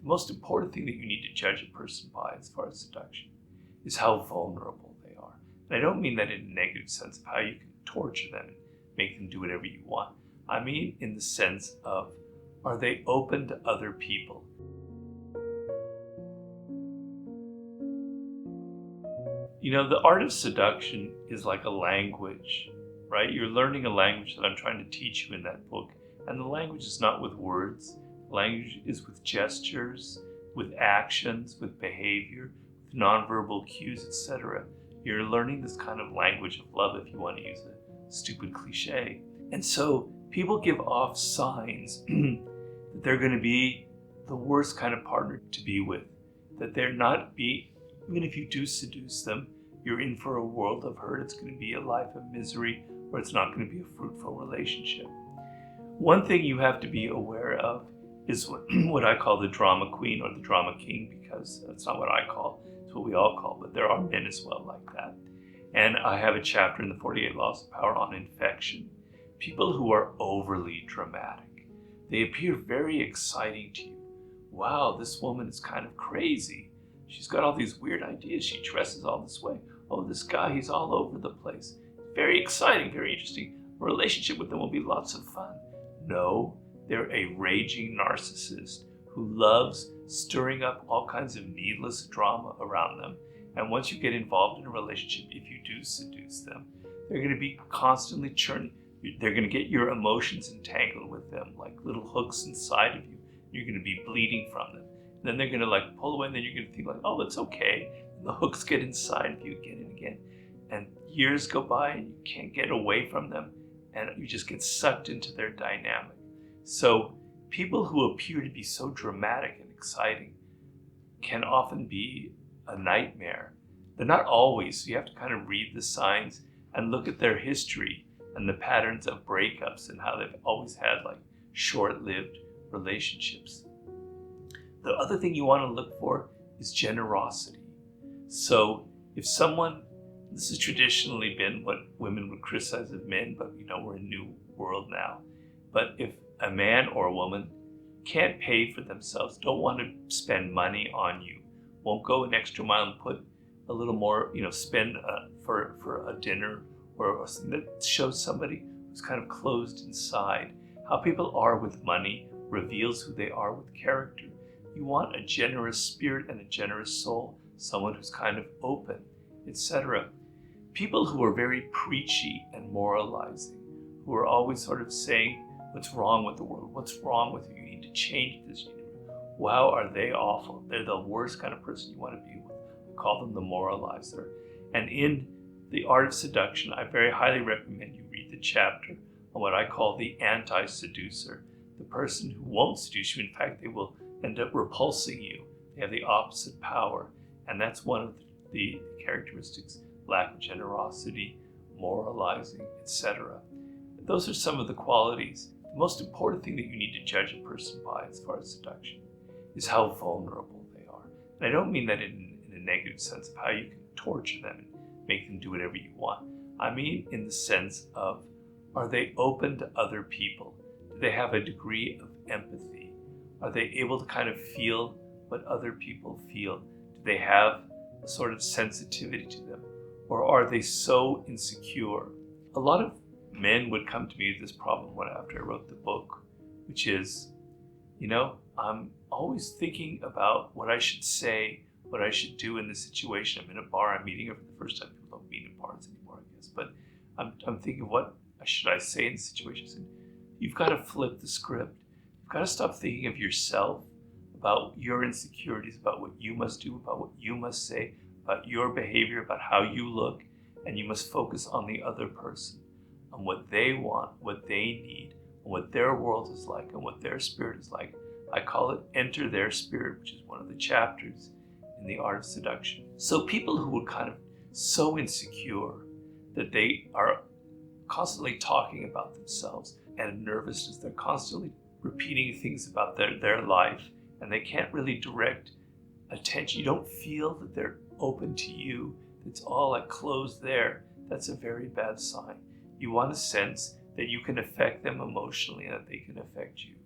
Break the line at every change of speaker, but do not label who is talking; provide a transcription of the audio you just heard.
The most important thing that you need to judge a person by as far as seduction is how vulnerable they are. And I don't mean that in a negative sense of how you can torture them and make them do whatever you want. I mean in the sense of, are they open to other people? You know, the art of seduction is like a language, right? You're learning a language that I'm trying to teach you in that book. And the language is not with words. The language is with gestures, with actions, with behavior, with nonverbal cues, etc. You're learning this kind of language of love, if you want to use a stupid cliche. And so people give off signs that they're going to be the worst kind of partner to be with, that they're not even if you do seduce them, you're in for a world of hurt. It's going to be a life of misery, or it's not going to be a fruitful relationship. One thing you have to be aware of is what I call the drama queen or the drama king, because that's not what I call, it's what we all call, but there are men as well like that. And I have a chapter in the 48 Laws of Power on infection. People who are overly dramatic. They appear very exciting to you. Wow, this woman is kind of crazy. She's got all these weird ideas. She dresses all this way. Oh, this guy, he's all over the place. Very exciting, very interesting. A relationship with them will be lots of fun. No, they're a raging narcissist who loves stirring up all kinds of needless drama around them. And once you get involved in a relationship, if you do seduce them, they're going to be constantly churning. They're going to get your emotions entangled with them like little hooks inside of you. You're going to be bleeding from them. Then they're going to like pull away, and then you're going to think like, oh, it's okay. And the hooks get inside of you again and again. And years go by and you can't get away from them, and you just get sucked into their dynamic. So people who appear to be so dramatic and exciting can often be a nightmare. They're not always, so you have to kind of read the signs and look at their history and the patterns of breakups and how they've always had like short-lived relationships. The other thing you want to look for is generosity. So if someone, this has traditionally been what women would criticize of men, but we're in a new world now. But if a man or a woman can't pay for themselves, don't want to spend money on you, won't go an extra mile and put a little more, spend for a dinner or something that shows somebody who's kind of closed inside. How people are with money reveals who they are with character. You want a generous spirit and a generous soul, someone who's kind of open, etc. People who are very preachy and moralizing, who are always sort of saying what's wrong with the world, what's wrong with you, you need to change this. Wow, are they awful. They're the worst kind of person you want to be with. I call them the moralizer. And in the Art of Seduction, I very highly recommend you read the chapter on what I call the AntiSeducer, the person who won't seduce you. In fact, they will end up repulsing you. They have the opposite power. And that's one of the characteristics: lack of generosity, moralizing, etc. Those are some of the qualities. The most important thing that you need to judge a person by as far as seduction is how vulnerable they are. And I don't mean that in a negative sense of how you can torture them and make them do whatever you want. I mean in the sense of, are they open to other people? Do they have a degree of empathy? Are they able to kind of feel what other people feel? Do they have a sort of sensitivity to them? Or are they so insecure? A lot of men would come to me with this problem after I wrote the book, which is, I'm always thinking about what I should say, what I should do in this situation. I'm in a bar, I'm meeting her for the first time. People don't meet in bars anymore, I guess. But I'm thinking, what should I say in this situation? And you've got to flip the script. You've got to stop thinking of yourself, about your insecurities, about what you must do, about what you must say, about your behavior, about how you look, and you must focus on the other person, on what they want, what they need, and what their world is like, and what their spirit is like. I call it Enter Their Spirit, which is one of the chapters in the Art of Seduction. So people who are kind of so insecure that they are constantly talking about themselves and nervousness, they're constantly repeating things about their life, and they can't really direct attention. You don't feel that they're open to you. It's all like closed there. That's a very bad sign. You want a sense that you can affect them emotionally and that they can affect you.